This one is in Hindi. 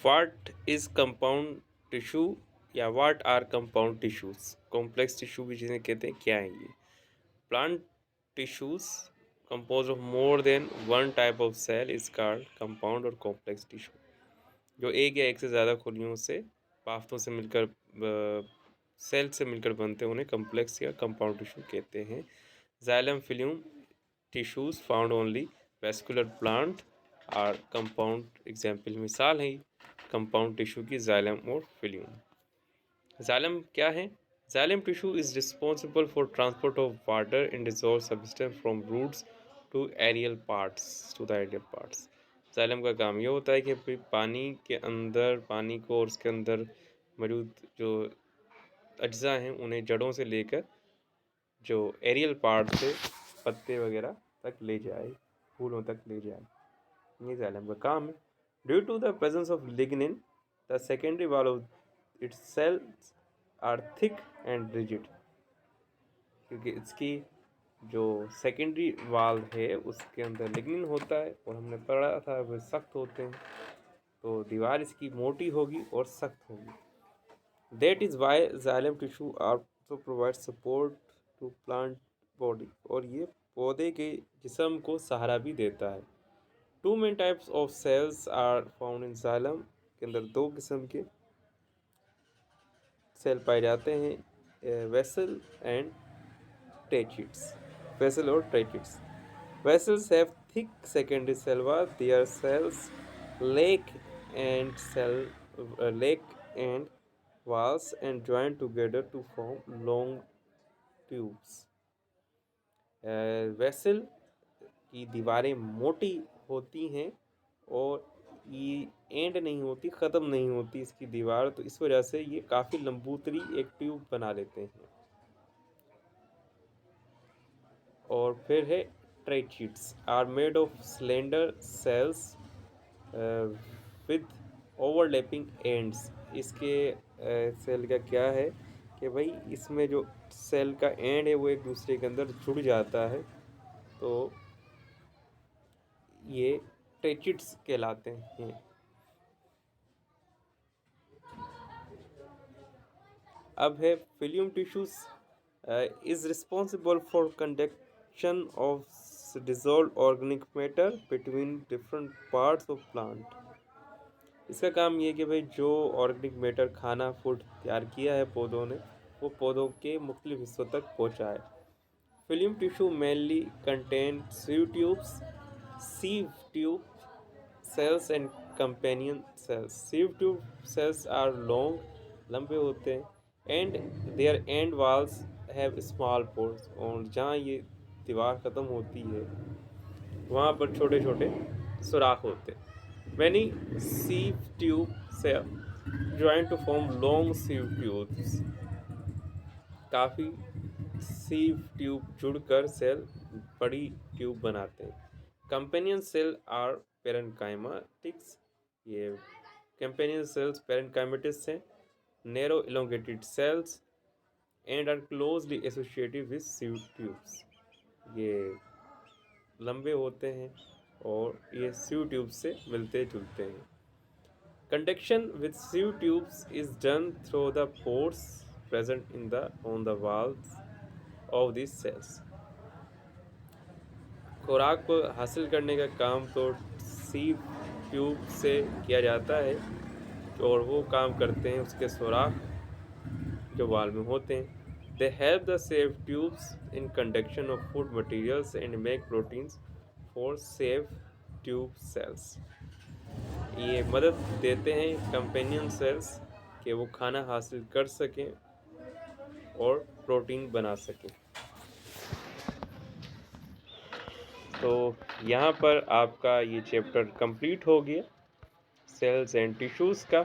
व्हाट इज कंपाउंड टिश्यू या what are compound tissues? Complex tissue भी जिन्हें कहते हैं, क्या है ये? Plant tissues compose of more than one type of cell is called compound और कॉम्प्लेक्स टिश्यू। जो एक या एक से ज़्यादा खुलियों से पाफ्तों से मिलकर सेल से मिलकर बनते हैं उन्हें कॉम्प्लेक्स या कंपाउंड टिश्यू कहते हैं। Xylem phloem tissues found only vascular plant are compound example, मिसाल है कंपाउंड टिश्यू की जाइलम और फिल्यूम। जाइलम क्या है? Xylem tissue is responsible for transport of water in dissolve substance from roots to aerial parts xylem का काम ये होता है कि पानी के अंदर पानी को और उसके अंदर मौजूद जो अज्जा हैं उन्हें जड़ों से लेकर जो एरियल पार्ट से पत्ते वगैरह तक ले जाए, फूलों तक ले जाए, ये जाइलम का काम है। Due to the presence of lignin the secondary wall of its cells are thick and rigid, क्योंकि इसकी जो सेकेंडरी वाल है उसके अंदर लिग्निन होता है और हमने पढ़ा था वो सख्त होते हैं, तो दीवार इसकी मोटी होगी और सख्त होगी। That is why xylem tissue also provide support to plant body, और ये पौधे के जिस्म को सहारा भी देता है। Two main types of cells are found in xylem, के अंदर दो किस्म के सेल पाए जाते हैं, वेसल एंड ट्रेचिड्स। वेसल और ट्रेचिड्स। Vessels have thick secondary cell wall. Their cells lack and walls and join together to form long tubes. Vessel की दीवारें मोटी होती हैं और ये एंड नहीं होती, ख़त्म नहीं होती इसकी दीवार, तो इस वजह से ये काफ़ी लंबूतरी एक ट्यूब बना लेते हैं। और फिर है tracheids are made of slender cells with overlapping ends. इसके सेल का क्या है कि भाई इसमें जो सेल का एंड है वो एक दूसरे के अंदर जुड़ जाता है, तो ये ट्रेचिड्स कहलाते हैं। अब है phloem tissues is responsible for conduction of dissolve organic matter between different parts of plant. इसका काम ये है कि भाई जो ऑर्गेनिक मैटर खाना फूड तैयार किया है पौधों ने वो पौधों के मुख्तलिफ हिस्सों तक पहुँचाए। Film tissue mainly contain sieve tube cells and companion cells. Sieve tube cells are long, लंबे होते हैं, and their end walls have small pores, और जहाँ ये दीवार ख़त्म होती है वहाँ पर छोटे छोटे सुराख होते हैं। Many sieve tube cells join to form long sieve tubes. काफ़ी sieve tube जुड़कर सेल बड़ी ट्यूब बनाते हैं। कंपेनियन सेल आर पेरेन्काइमेटिक्स, ये कंपेनियन सेल्स पेरेन्काइमेटिक्स हैं। Narrow elongated cells and are closely associated with sieve tubes, ये लंबे होते हैं और ये सीव ट्यूब्स से मिलते जुलते हैं। Conduction with sieve tubes is done through the pores present in the on the walls of this cells. खुराक को हासिल करने का काम तो सीव ट्यूब से किया जाता है और वो काम करते हैं उसके सुराख जो वाल में होते हैं। They help the save tubes in conduction of food materials and make proteins for save tube cells. ये मदद देते हैं कंपेनियन सेल्स कि वो खाना हासिल कर सकें और प्रोटीन बना सकें। तो यहाँ पर आपका ये चैप्टर कंप्लीट हो गया सेल्स एंड टिश्यूज़ का।